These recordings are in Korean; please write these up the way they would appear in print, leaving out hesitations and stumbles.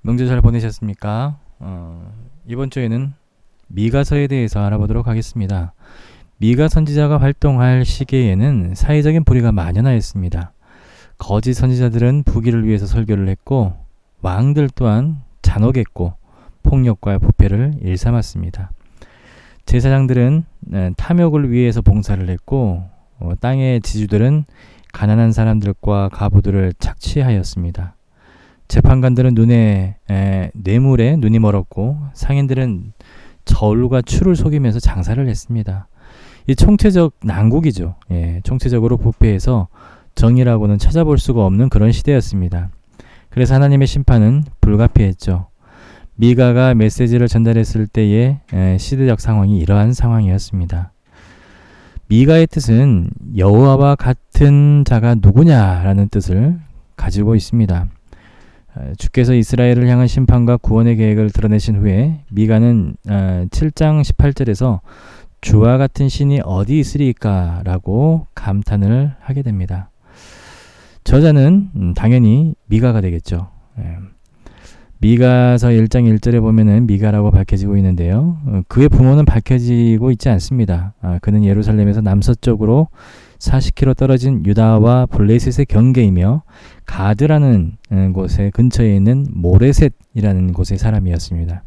명절 잘 보내셨습니까? 이번 주에는 미가서에 대해서 알아보도록 하겠습니다. 미가 선지자가 활동할 시기에는 사회적인 불의가 만연하였습니다. 거짓 선지자들은 부귀를 위해서 설교를 했고 왕들 또한 잔혹했고 폭력과 부패를 일삼았습니다. 제사장들은 탐욕을 위해서 봉사를 했고 땅의 지주들은 가난한 사람들과 과부들을 착취하였습니다. 재판관들은 뇌물에 눈이 멀었고 상인들은 저울과 추를 속이면서 장사를 했습니다. 이 총체적 난국이죠. 총체적으로 부패해서 정의라고는 찾아볼 수가 없는 그런 시대였습니다. 그래서 하나님의 심판은 불가피했죠. 미가가 메시지를 전달했을 때의 시대적 상황이 이러한 상황이었습니다. 미가의 뜻은 여호와와 같은 자가 누구냐라는 뜻을 가지고 있습니다. 주께서 이스라엘을 향한 심판과 구원의 계획을 드러내신 후에 미가는 7장 18절에서 주와 같은 신이 어디 있으리까 라고 감탄을 하게 됩니다. 저자는 당연히 미가가 되겠죠. 미가서 1장 1절에 보면은 미가라고 밝혀지고 있는데요. 그의 부모는 밝혀지고 있지 않습니다. 그는 예루살렘에서 남서쪽으로 40km 떨어진 유다와 블레셋의 경계이며 가드라는 곳의 근처에 있는 모레셋이라는 곳의 사람이었습니다.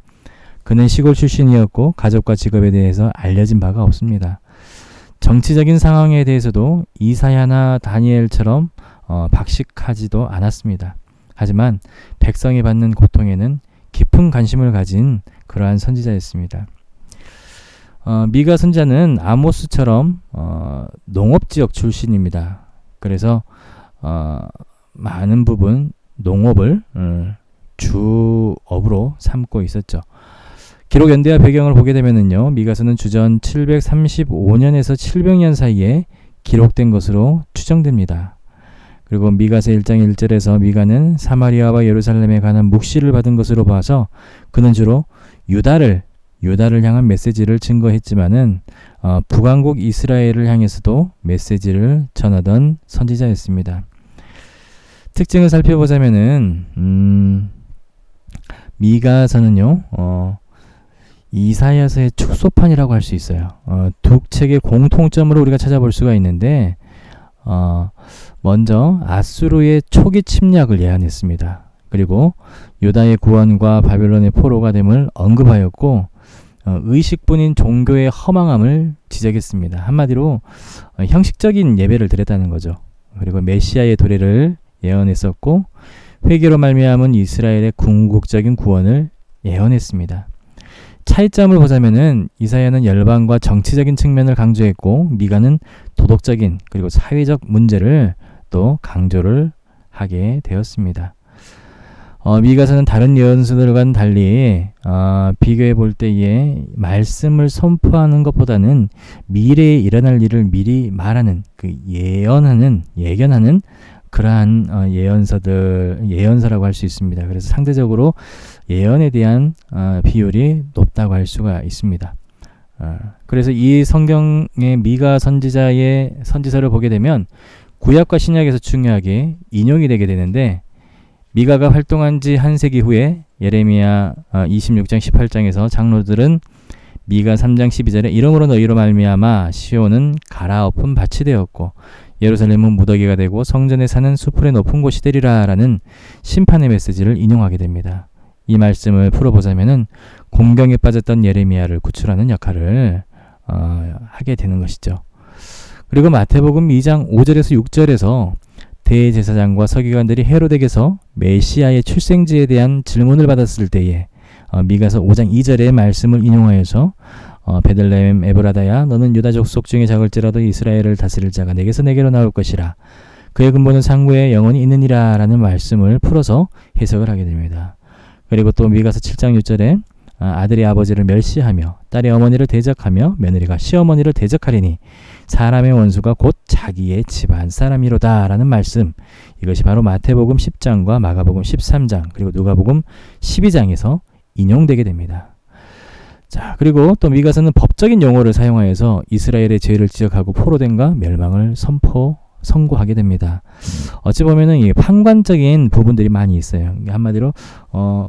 그는 시골 출신이었고 가족과 직업에 대해서 알려진 바가 없습니다. 정치적인 상황에 대해서도 이사야나 다니엘처럼 박식하지도 않았습니다. 하지만 백성이 받는 고통에는 깊은 관심을 가진 그러한 선지자였습니다. 미가 선지자는 아모스처럼 농업지역 출신입니다. 그래서 많은 부분 농업을 주업으로 삼고 있었죠. 기록 연대와 배경을 보게 되면요, 미가서는 주전 735년에서 700년 사이에 기록된 것으로 추정됩니다. 그리고 미가서 1장 1절에서 미가는 사마리아와 예루살렘에 관한 묵시를 받은 것으로 봐서 그는 주로 유다를 향한 메시지를 증거했지만은 북왕국 이스라엘을 향해서도 메시지를 전하던 선지자였습니다. 특징을 살펴보자면은 미가서는요 이사야서의 축소판이라고 할 수 있어요. 두 책의 공통점으로 우리가 찾아볼 수가 있는데 먼저 아수르의 초기 침략을 예언했습니다. 그리고 유다의 구원과 바벨론의 포로가 됨을 언급하였고 의식뿐인 종교의 허망함을 지적했습니다. 한마디로 형식적인 예배를 드렸다는 거죠. 그리고 메시아의 도래를 예언했었고 회개로 말미암은 이스라엘의 궁극적인 구원을 예언했습니다. 차이점을 보자면은 이사야는 열방과 정치적인 측면을 강조했고 미가는 도덕적인 그리고 사회적 문제를 또 강조를 하게 되었습니다. 미가서는 다른 예언서들과는 달리 비교해 볼 때에 말씀을 선포하는 것보다는 미래에 일어날 일을 미리 말하는 예견하는 그러한 예언서라고 할 수 있습니다. 그래서 상대적으로 예언에 대한 비율이 높다고 할 수가 있습니다. 그래서 이 성경의 미가 선지자의 선지서를 보게 되면 구약과 신약에서 중요하게 인용이 되게 되는데 미가가 활동한 지 한 세기 후에 예레미야 26장 18장에서 장로들은 미가 3장 12절에 이러므로 너희로 말미암아 시온은 갈아엎은 밭이 되었고 예루살렘은 무더기가 되고 성전에 사는 수풀의 높은 곳이 되리라 라는 심판의 메시지를 인용하게 됩니다. 이 말씀을 풀어보자면은 공경에 빠졌던 예레미야를 구출하는 역할을 하게 되는 것이죠. 그리고 마태복음 2장 5절에서 6절에서 대제사장과 서기관들이 헤로덱에서 메시아의 출생지에 대한 질문을 받았을 때에 미가서 5장 2절의 말씀을 인용하여서 베들레헴 에브라다야 너는 유다 족속 중에 작을지라도 이스라엘을 다스릴 자가 내게서 내게로 나올 것이라 그의 근본은 상고에 영원히 있느니라 라는 말씀을 풀어서 해석을 하게 됩니다. 그리고 또 미가서 7장 6절에 아들이 아버지를 멸시하며 딸이 어머니를 대적하며 며느리가 시어머니를 대적하리니 사람의 원수가 곧 자기의 집안 사람이로다 라는 말씀, 이것이 바로 마태복음 10장과 마가복음 13장 그리고 누가복음 12장에서 인용되게 됩니다. 자, 그리고 또 미가서는 법적인 용어를 사용하여서 이스라엘의 죄를 지적하고 포로됨과 멸망을 선포 선고하게 됩니다. 어찌 보면은 이 판관적인 부분들이 많이 있어요. 한마디로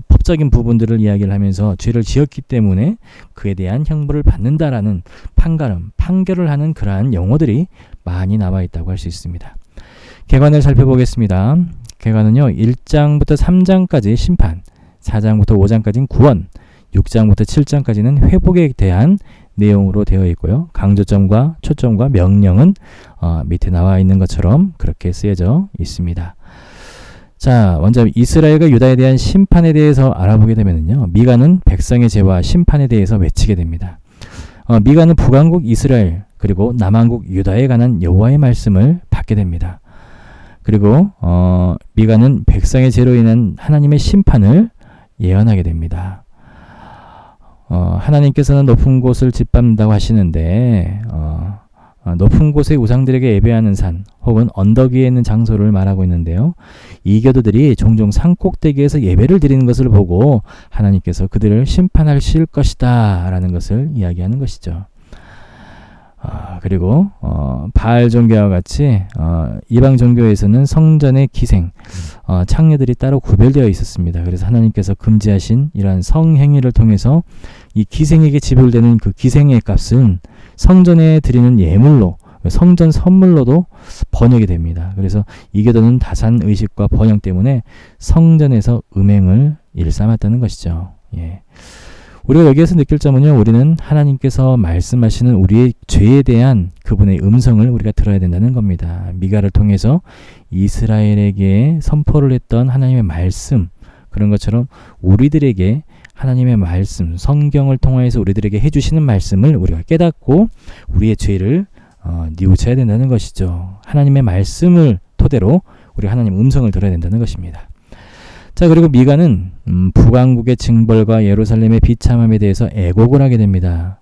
법적인 부분들을 이야기를 하면서 죄를 지었기 때문에 그에 대한 형벌을 받는다라는 판결을 하는 그러한 용어들이 많이 나와 있다고 할 수 있습니다. 개관을 살펴보겠습니다. 개관은요, 1장부터 3장까지 심판, 4장부터 5장까지는 구원, 6장부터 7장까지는 회복에 대한 내용으로 되어 있고요. 강조점과 초점과 명령은 밑에 나와 있는 것처럼 그렇게 쓰여져 있습니다. 자, 먼저 이스라엘과 유다에 대한 심판에 대해서 알아보게 되면요, 미가는 백성의 죄와 심판에 대해서 외치게 됩니다. 미가는 북왕국 이스라엘 그리고 남왕국 유다에 관한 여호와의 말씀을 받게 됩니다. 그리고 미가는 백성의 죄로 인한 하나님의 심판을 예언하게 됩니다. 하나님께서는 높은 곳을 짓밟는다고 하시는데 높은 곳의 우상들에게 예배하는 산 혹은 언덕 위에 있는 장소를 말하고 있는데요. 이교도들이 종종 산 꼭대기에서 예배를 드리는 것을 보고 하나님께서 그들을 심판하실 것이다 라는 것을 이야기하는 것이죠. 그리고 바알 종교와 같이 이방 종교에서는 성전의 기생, 창녀들이 따로 구별되어 있었습니다. 그래서 하나님께서 금지하신 이러한 성행위를 통해서 이 기생에게 지불되는 그 기생의 값은 성전에 드리는 예물로, 성전 선물로도 번역이 됩니다. 그래서 이교도는 다산 의식과 번역 때문에 성전에서 음행을 일삼았다는 것이죠. 예. 우리가 여기에서 느낄 점은요, 우리는 하나님께서 말씀하시는 우리의 죄에 대한 그분의 음성을 우리가 들어야 된다는 겁니다. 미가를 통해서 이스라엘에게 선포를 했던 하나님의 말씀, 그런 것처럼 우리들에게 하나님의 말씀, 성경을 통해서 우리들에게 해주시는 말씀을 우리가 깨닫고 우리의 죄를 뉘우쳐야 된다는 것이죠. 하나님의 말씀을 토대로 우리가 하나님의 음성을 들어야 된다는 것입니다. 자, 그리고 미가는 북왕국의 징벌과 예루살렘의 비참함에 대해서 애곡을 하게 됩니다.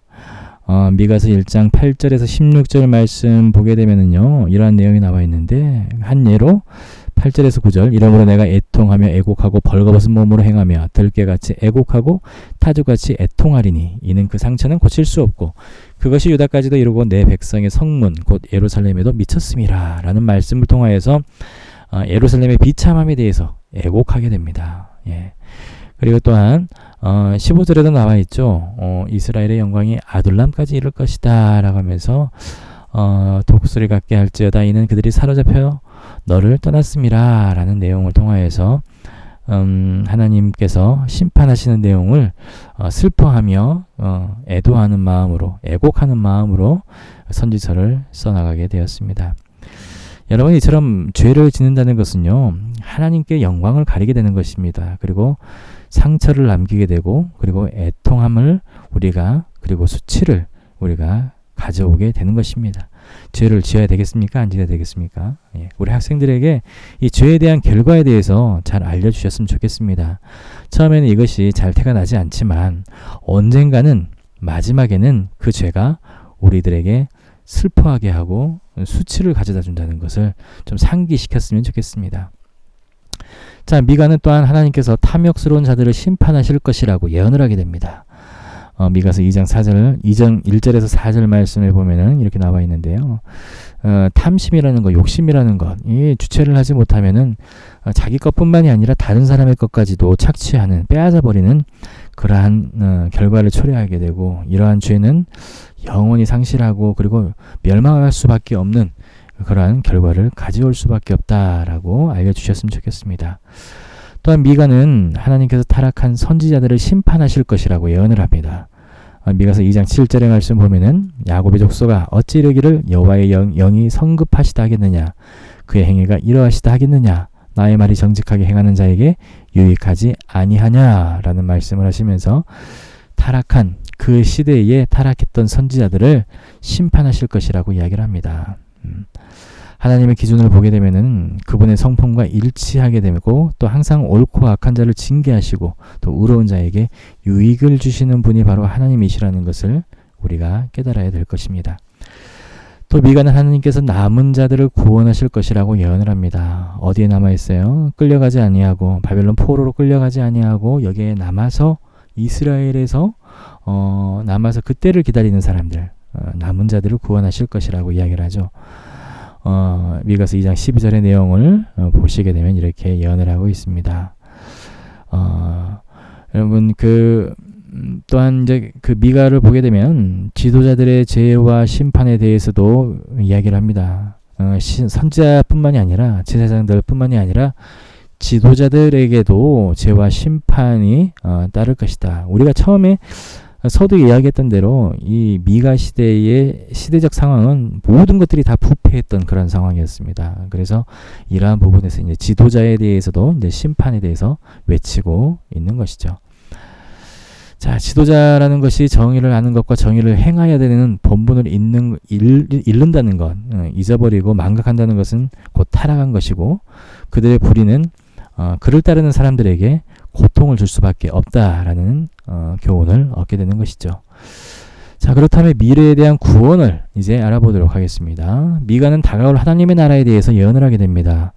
미가서 1장 8절에서 16절 말씀 보게 되면은요, 이러한 내용이 나와 있는데, 한 예로 8절에서 9절, 이러므로 내가 애통하며 애곡하고 벌거벗은 몸으로 행하며 들깨같이 애곡하고 타주같이 애통하리니 이는 그 상처는 고칠 수 없고 그것이 유다까지도 이루고 내 백성의 성문 곧 예루살렘에도 미쳤음이라 라는 말씀을 통하여서 예루살렘의 비참함에 대해서 애곡하게 됩니다. 예. 그리고 또한 15절에도 나와 있죠. 이스라엘의 영광이 아둘람까지 이를 것이다 라고 하면서 독수리 같게 할지어다 이는 그들이 사로잡혀 너를 떠났음이라 라는 내용을 통하여서 하나님께서 심판하시는 내용을 슬퍼하며 애도하는 마음으로, 애곡하는 마음으로 선지서를 써나가게 되었습니다. 여러분, 이처럼 죄를 짓는다는 것은요, 하나님께 영광을 가리게 되는 것입니다. 그리고 상처를 남기게 되고, 그리고 애통함을 우리가, 그리고 수치를 우리가 가져오게 되는 것입니다. 죄를 지어야 되겠습니까? 안 지어야 되겠습니까? 예, 우리 학생들에게 이 죄에 대한 결과에 대해서 잘 알려주셨으면 좋겠습니다. 처음에는 이것이 잘 태가 나지 않지만 언젠가는, 마지막에는 그 죄가 우리들에게 슬퍼하게 하고 수치를 가져다 준다는 것을 좀 상기시켰으면 좋겠습니다. 자, 미가는 또한 하나님께서 탐욕스러운 자들을 심판하실 것이라고 예언을 하게 됩니다. 미가서 2장 1절에서 4절 말씀을 보면은 이렇게 나와 있는데요. 탐심이라는 것, 욕심이라는 것, 이 주체를 하지 못하면은 자기 것뿐만이 아니라 다른 사람의 것까지도 착취하는, 빼앗아 버리는 그러한 결과를 초래하게 되고, 이러한 죄는 영원히 상실하고 그리고 멸망할 수밖에 없는 그러한 결과를 가져올 수밖에 없다라고 알려주셨으면 좋겠습니다. 또한 미가는 하나님께서 타락한 선지자들을 심판하실 것이라고 예언을 합니다. 미가서 2장 7절의 말씀 보면은 야곱의 족속아 어찌 이르기를 여호와의 영이 성급하시다 하겠느냐, 그의 행위가 이러하시다 하겠느냐, 나의 말이 정직하게 행하는 자에게 유익하지 아니하냐라는 말씀을 하시면서 타락한 그 시대에 타락했던 선지자들을 심판하실 것이라고 이야기를 합니다. 하나님의 기준을 보게 되면은 그분의 성품과 일치하게 되고, 또 항상 옳고 악한 자를 징계하시고 또 의로운 자에게 유익을 주시는 분이 바로 하나님이시라는 것을 우리가 깨달아야 될 것입니다. 또 미가는 하나님께서 남은 자들을 구원하실 것이라고 예언을 합니다. 어디에 남아 있어요? 끌려가지 아니하고, 바벨론 포로로 끌려가지 아니하고, 여기에 남아서 이스라엘에서 남아서 그때를 기다리는 사람들, 남은 자들을 구원하실 것이라고 이야기를 하죠. 미가서 2장 12절의 내용을 보시게 되면 이렇게 예언을 하고 있습니다. 여러분 또한 이제 그 미가를 보게 되면 지도자들의 죄와 심판에 대해서도 이야기를 합니다. 선지자뿐만이 아니라 제사장들뿐만이 아니라 지도자들에게도 죄와 심판이 따를 것이다. 우리가 처음에 서두에 이야기했던 대로 이 미가 시대의 시대적 상황은 모든 것들이 다 부패했던 그런 상황이었습니다. 그래서 이러한 부분에서 이제 지도자에 대해서도 이제 심판에 대해서 외치고 있는 것이죠. 자, 지도자라는 것이 정의를 아는 것과 정의를 행해야 되는 본분을 잃는다는 것, 잊어버리고 망각한다는 것은 곧 타락한 것이고, 그들의 불의는 그를 따르는 사람들에게 고통을 줄 수밖에 없다라는 교훈을 얻게 되는 것이죠. 자, 그렇다면 미래에 대한 구원을 이제 알아보도록 하겠습니다. 미가는 다가올 하나님의 나라에 대해서 예언을 하게 됩니다.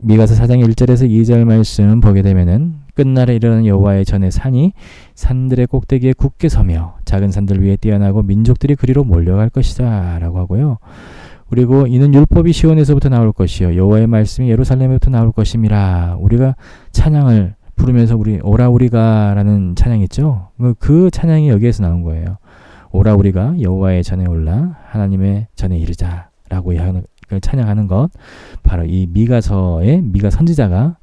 미가서 4장 1절에서 2절 말씀 보게 되면은 끝날에 이르는 여호와의 전에 산이 산들의 꼭대기에 굳게 서며 작은 산들 위에 뛰어나고 민족들이 그리로 몰려갈 것이다 라고 하고요. 그리고 이는 율법이 시온에서부터 나올 것이요 여호와의 말씀이 예루살렘에부터 나올 것임이라. 우리가 찬양을 부르면서 오라 우리가 라는 찬양 있죠. 그 찬양이 여기에서 나온 거예요. 오라 우리가 여호와의 전에 올라 하나님의 전에 이르자 라고 찬양하는 것, 바로 이 미가서의 미가 선지자가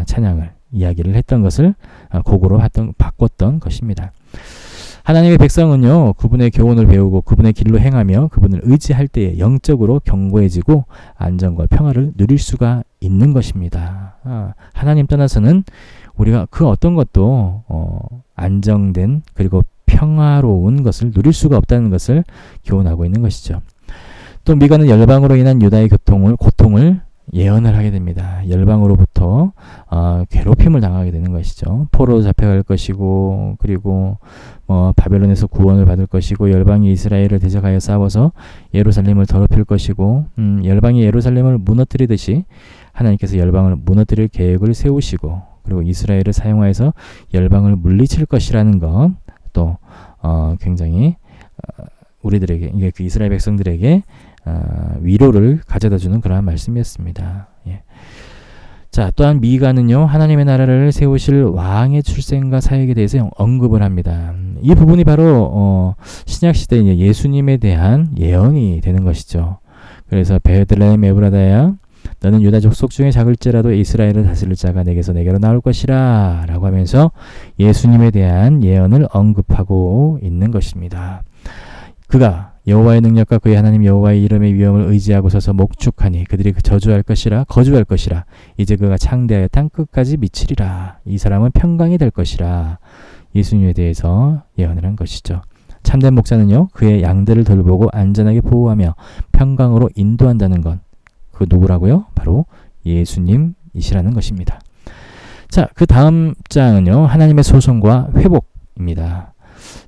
찬양을 이야기를 했던 것을 곡으로 바꿨던 것입니다. 하나님의 백성은요, 그분의 교훈을 배우고 그분의 길로 행하며 그분을 의지할 때에 영적으로 견고해지고 안정과 평화를 누릴 수가 있는 것입니다. 하나님 떠나서는 우리가 그 어떤 것도 안정된 그리고 평화로운 것을 누릴 수가 없다는 것을 교훈하고 있는 것이죠. 또 미가는 열방으로 인한 유다의 고통을 예언을 하게 됩니다. 열방으로부터 괴롭힘을 당하게 되는 것이죠. 포로로 잡혀갈 것이고, 그리고 바벨론에서 구원을 받을 것이고, 열방이 이스라엘을 대적하여 싸워서 예루살렘을 더럽힐 것이고, 열방이 예루살렘을 무너뜨리듯이 하나님께서 열방을 무너뜨릴 계획을 세우시고, 그리고 이스라엘을 사용하여서 열방을 물리칠 것이라는 것, 또 굉장히 우리들에게, 이게 그 이스라엘 백성들에게 위로를 가져다주는 그러한 말씀이었습니다. 예. 자, 또한 미가는요, 하나님의 나라를 세우실 왕의 출생과 사역에 대해서 언급을 합니다. 이 부분이 바로 신약 시대 예수님에 대한 예언이 되는 것이죠. 그래서 베들레헴 에브라다야, 너는 유다 족속 중에 작을지라도 이스라엘을 다스릴 자가 내게로 나올 것이라 라고 하면서 예수님에 대한 예언을 언급하고 있는 것입니다. 그가 여호와의 능력과 그의 하나님 여호와의 이름의 위엄을 의지하고 서서 목축하니 그들이 저주할 것이라 거주할 것이라. 이제 그가 창대하여 땅 끝까지 미치리라. 이 사람은 평강이 될 것이라. 예수님에 대해서 예언을 한 것이죠. 참된 목자는요, 그의 양들을 돌보고 안전하게 보호하며 평강으로 인도한다는 것. 그 누구라고요? 바로 예수님이시라는 것입니다. 자, 그 다음 장은요, 하나님의 소송과 회복입니다.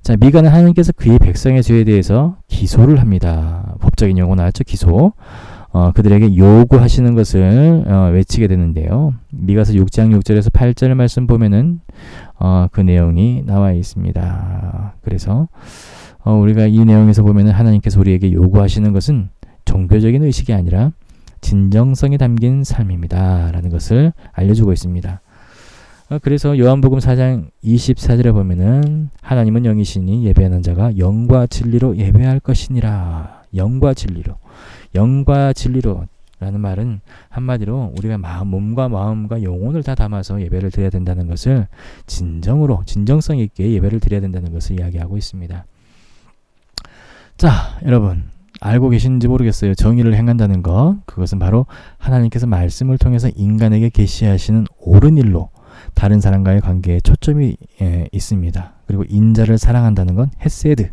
자, 미가는 하나님께서 그의 백성의 죄에 대해서 기소를 합니다. 법적인 용어 나왔죠? 기소. 그들에게 요구하시는 것을 외치게 되는데요. 미가서 6장 6절에서 8절 말씀 보면은 그 내용이 나와 있습니다. 그래서 우리가 이 내용에서 보면은 하나님께서 우리에게 요구하시는 것은 종교적인 의식이 아니라 진정성이 담긴 삶입니다. 라는 것을 알려주고 있습니다. 그래서 요한복음 4장 24절에 보면은 하나님은 영이시니 예배하는 자가 영과 진리로 예배할 것이니라. 영과 진리로 라는 말은 한마디로 우리가 몸과 마음과 영혼을 다 담아서 예배를 드려야 된다는 것을 진정성 있게 예배를 드려야 된다는 것을 이야기하고 있습니다. 자, 여러분 알고 계시는지 모르겠어요. 정의를 행한다는 것, 그것은 바로 하나님께서 말씀을 통해서 인간에게 계시하시는 옳은 일로 다른 사람과의 관계에 초점이 있습니다. 그리고 인자를 사랑한다는 건 헤세드,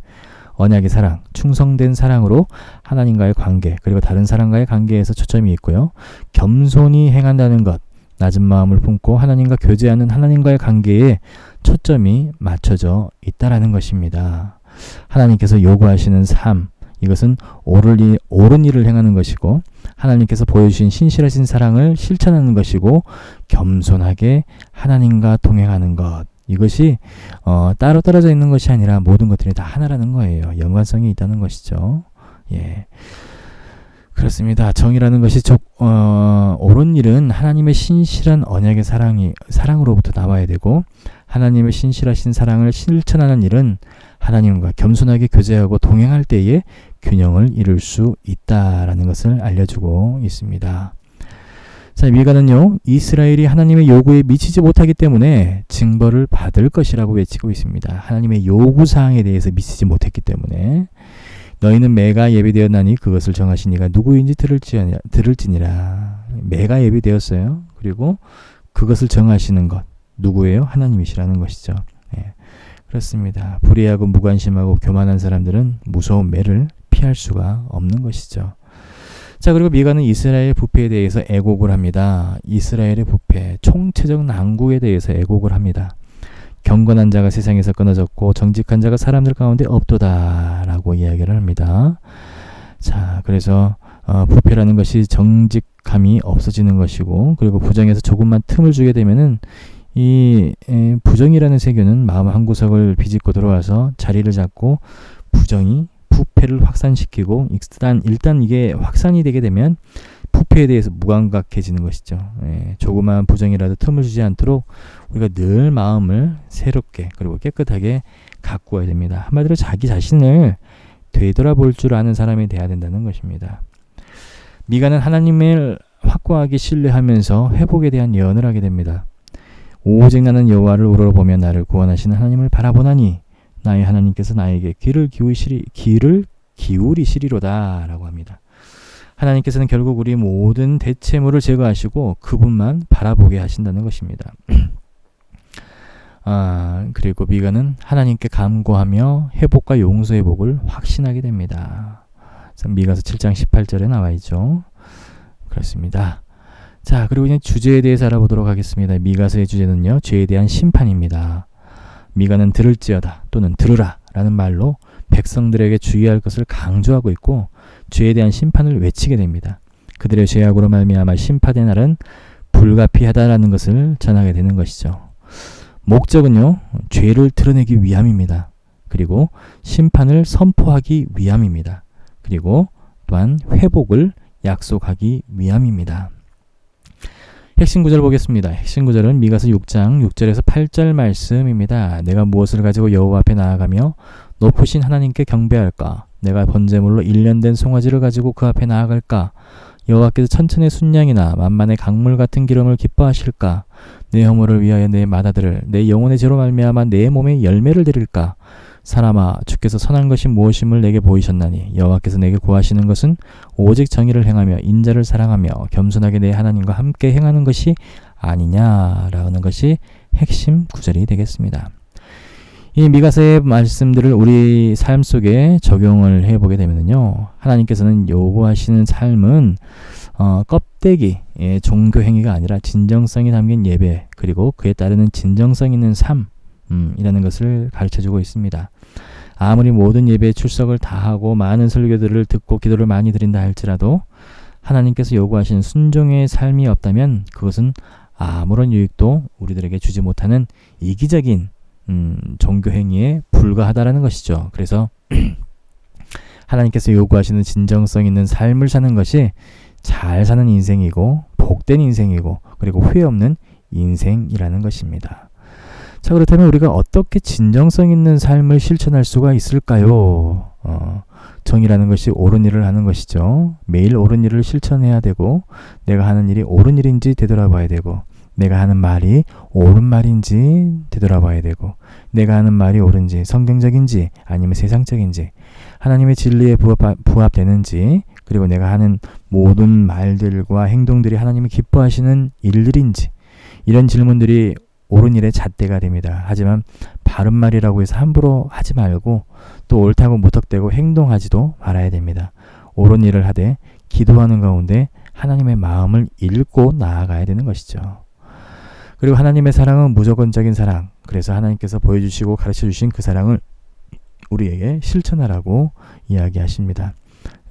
언약의 사랑, 충성된 사랑으로 하나님과의 관계, 그리고 다른 사람과의 관계에서 초점이 있고요. 겸손히 행한다는 것, 낮은 마음을 품고 하나님과 교제하는 하나님과의 관계에 초점이 맞춰져 있다라는 것입니다. 하나님께서 요구하시는 삶, 이것은 옳은 일을 행하는 것이고, 하나님께서 보여주신 신실하신 사랑을 실천하는 것이고, 겸손하게 하나님과 동행하는 것, 이것이 따로 떨어져 있는 것이 아니라 모든 것들이 다 하나라는 거예요. 연관성이 있다는 것이죠. 예. 그렇습니다. 정의라는 것이 옳은 일은 하나님의 신실한 언약의 사랑으로부터 나와야 되고, 하나님의 신실하신 사랑을 실천하는 일은 하나님과 겸손하게 교제하고 동행할 때에 균형을 이룰 수 있다라는 것을 알려주고 있습니다. 자, 미가는요, 이스라엘이 하나님의 요구에 미치지 못하기 때문에 징벌을 받을 것이라고 외치고 있습니다. 하나님의 요구사항에 대해서 미치지 못했기 때문에 너희는 매가 예비되었나니 그것을 정하신 이가 누구인지 들을지니라. 매가 예비되었어요. 그리고 그것을 정하시는 것 누구예요? 하나님이시라는 것이죠. 예, 그렇습니다. 불의하고 무관심하고 교만한 사람들은 무서운 매를 피할 수가 없는 것이죠. 자, 그리고 미가는 이스라엘 부패에 대해서 애곡을 합니다. 이스라엘의 부패, 총체적 난국에 대해서 애곡을 합니다. 경건한 자가 세상에서 끊어졌고 정직한 자가 사람들 가운데 없도다라고 이야기를 합니다. 자, 그래서 부패라는 것이 정직함이 없어지는 것이고, 그리고 부정에서 조금만 틈을 주게 되면은 이 부정이라는 세균은 마음 한구석을 비집고 들어와서 자리를 잡고 부정이 부패를 확산시키고, 일단 이게 확산이 되게 되면 부패에 대해서 무감각해지는 것이죠. 예, 조그마한 부정이라도 틈을 주지 않도록 우리가 늘 마음을 새롭게 그리고 깨끗하게 가꾸어야 됩니다. 한마디로 자기 자신을 되돌아볼 줄 아는 사람이 돼야 된다는 것입니다. 미가는 하나님을 확고하게 신뢰하면서 회복에 대한 예언을 하게 됩니다. 오직 나는 여호와를 우러러보며 나를 구원하시는 하나님을 바라보나니 나의 하나님께서 나에게 귀를 기울이시리로다 라고 합니다. 하나님께서는 결국 우리 모든 대체물을 제거하시고 그분만 바라보게 하신다는 것입니다. 그리고 미가는 하나님께 간구하며 회복과 용서의 복을 확신하게 됩니다. 미가서 7장 18절에 나와 있죠. 그렇습니다. 자, 그리고 이제 주제에 대해서 알아보도록 하겠습니다. 미가서의 주제는요, 죄에 대한 심판입니다. 미가는 들을지어다 또는 들으라 라는 말로 백성들에게 주의할 것을 강조하고 있고, 죄에 대한 심판을 외치게 됩니다. 그들의 죄악으로 말미암아 심판의 날은 불가피하다라는 것을 전하게 되는 것이죠. 목적은요, 죄를 드러내기 위함입니다. 그리고 심판을 선포하기 위함입니다. 그리고 또한 회복을 약속하기 위함입니다. 핵심 구절 보겠습니다. 핵심 구절은 미가서 6장 6절에서 8절 말씀입니다. 내가 무엇을 가지고 여호와 앞에 나아가며 높으신 하나님께 경배할까? 내가 번제물로 1년 된 송아지를 가지고 그 앞에 나아갈까? 여호와께서 천천의 순양이나 만만의 강물 같은 기름을 기뻐하실까? 내 허물을 위하여 내 맏아들을 내 영혼의 죄로 말미암아 내 몸에 열매를 드릴까? 사람아, 주께서 선한 것이 무엇임을 내게 보이셨나니 여호와께서 내게 구하시는 것은 오직 정의를 행하며 인자를 사랑하며 겸손하게 내 하나님과 함께 행하는 것이 아니냐라는 것이 핵심 구절이 되겠습니다. 이 미가서의 말씀들을 우리 삶 속에 적용을 해보게 되면요, 하나님께서는 요구하시는 삶은 껍데기 종교 행위가 아니라 진정성이 담긴 예배, 그리고 그에 따르는 진정성 있는 삶이라는 것을 가르쳐주고 있습니다. 아무리 모든 예배에 출석을 다하고 많은 설교들을 듣고 기도를 많이 드린다 할지라도 하나님께서 요구하신 순종의 삶이 없다면 그것은 아무런 유익도 우리들에게 주지 못하는 이기적인 종교 행위에 불과하다라는 것이죠. 그래서 하나님께서 요구하시는 진정성 있는 삶을 사는 것이 잘 사는 인생이고 복된 인생이고 그리고 후회 없는 인생이라는 것입니다. 자, 그렇다면 우리가 어떻게 진정성 있는 삶을 실천할 수가 있을까요? 정의라는 것이 옳은 일을 하는 것이죠. 매일 옳은 일을 실천해야 되고, 내가 하는 일이 옳은 일인지 되돌아봐야 되고, 내가 하는 말이 옳은 말인지 되돌아봐야 되고, 내가 하는 말이 옳은지 성경적인지 아니면 세상적인지 하나님의 진리에 부합되는지, 그리고 내가 하는 모든 말들과 행동들이 하나님이 기뻐하시는 일들인지, 이런 질문들이 옳은 일의 잣대가 됩니다. 하지만 바른 말이라고 해서 함부로 하지 말고 또 옳다고 무턱대고 행동하지도 말아야 됩니다. 옳은 일을 하되 기도하는 가운데 하나님의 마음을 읽고 나아가야 되는 것이죠. 그리고 하나님의 사랑은 무조건적인 사랑, 그래서 하나님께서 보여주시고 가르쳐주신 그 사랑을 우리에게 실천하라고 이야기하십니다.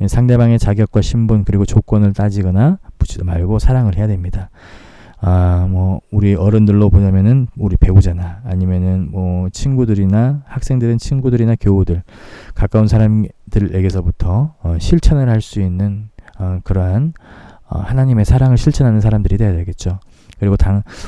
상대방의 자격과 신분 그리고 조건을 따지거나 묻지도 말고 사랑을 해야 됩니다. 우리 어른들로 보자면은 우리 배우자나 아니면은 친구들이나 학생들은 친구들이나 교우들, 가까운 사람들에게서부터 실천을 할 수 있는 그러한 하나님의 사랑을 실천하는 사람들이 되어야 되겠죠. 그리고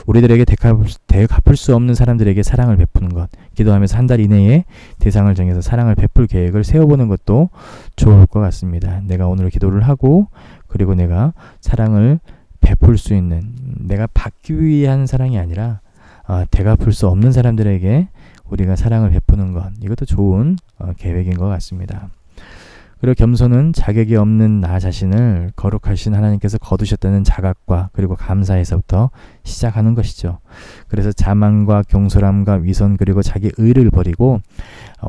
우리들에게 되갚을 수 없는 사람들에게 사랑을 베푸는 것, 기도하면서 한 달 이내에 대상을 정해서 사랑을 베풀 계획을 세워보는 것도 좋을 것 같습니다. 내가 오늘 기도를 하고 그리고 내가 사랑을 베풀 수 있는, 내가 받기 위한 사랑이 아니라 되갚을 수 없는 사람들에게 우리가 사랑을 베푸는 것, 이것도 좋은 계획인 것 같습니다. 그리고 겸손은 자격이 없는 나 자신을 거룩하신 하나님께서 거두셨다는 자각과 그리고 감사에서부터 시작하는 것이죠. 그래서 자만과 경솔함과 위선 그리고 자기 의를 버리고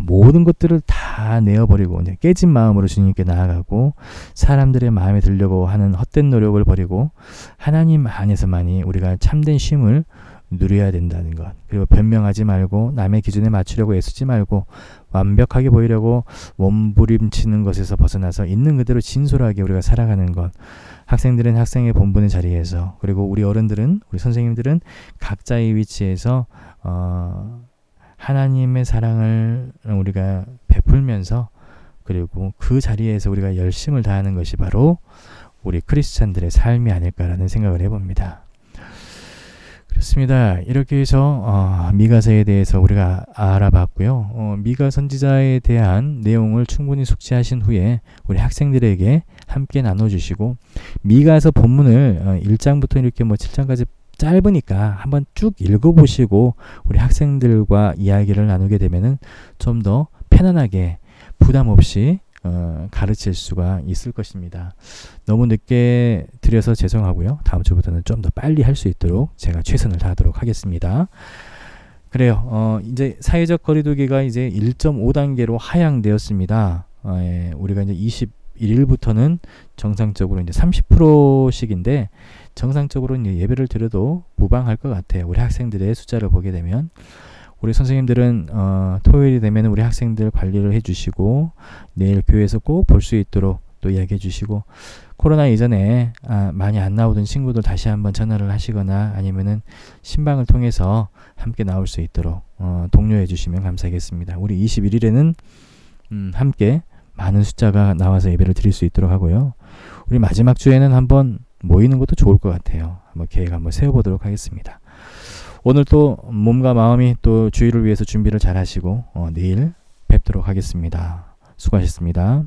모든 것들을 다 내어버리고 이제 깨진 마음으로 주님께 나아가고 사람들의 마음에 들려고 하는 헛된 노력을 버리고 하나님 안에서만이 우리가 참된 쉼을 누려야 된다는 것. 그리고 변명하지 말고 남의 기준에 맞추려고 애쓰지 말고 완벽하게 보이려고 몸부림치는 것에서 벗어나서 있는 그대로 진솔하게 우리가 살아가는 것. 학생들은 학생의 본분의 자리에서, 그리고 우리 어른들은, 우리 선생님들은 각자의 위치에서 하나님의 사랑을 우리가 베풀면서 그리고 그 자리에서 우리가 열심을 다하는 것이 바로 우리 크리스찬들의 삶이 아닐까라는 생각을 해봅니다. 그렇습니다. 이렇게 해서 미가서에 대해서 우리가 알아봤고요. 미가 선지자에 대한 내용을 충분히 숙지하신 후에 우리 학생들에게 함께 나눠주시고, 미가서 본문을 1장부터 이렇게 7장까지 짧으니까 한번 쭉 읽어보시고 우리 학생들과 이야기를 나누게 되면은 좀 더 편안하게 부담 없이 가르칠 수가 있을 것입니다. 너무 늦게 드려서 죄송하고요. 다음 주부터는 좀 더 빨리 할 수 있도록 제가 최선을 다하도록 하겠습니다. 그래요. 이제 사회적 거리두기가 이제 1.5단계로 하향되었습니다. 우리가 이제 21일부터는 정상적으로 이제 30%씩인데 정상적으로 이제 예배를 드려도 무방할 것 같아요. 우리 학생들의 숫자를 보게 되면. 우리 선생님들은 토요일이 되면 우리 학생들 관리를 해주시고 내일 교회에서 꼭 볼 수 있도록 또 이야기해 주시고, 코로나 이전에 많이 안 나오던 친구들 다시 한번 전화를 하시거나 아니면은 신방을 통해서 함께 나올 수 있도록 독려해 주시면 감사하겠습니다. 우리 21일에는 함께 많은 숫자가 나와서 예배를 드릴 수 있도록 하고요. 우리 마지막 주에는 한번 모이는 것도 좋을 것 같아요. 한번 계획 한번 세워보도록 하겠습니다. 오늘 또 몸과 마음이 또 주일을 위해서 준비를 잘 하시고 내일 뵙도록 하겠습니다. 수고하셨습니다.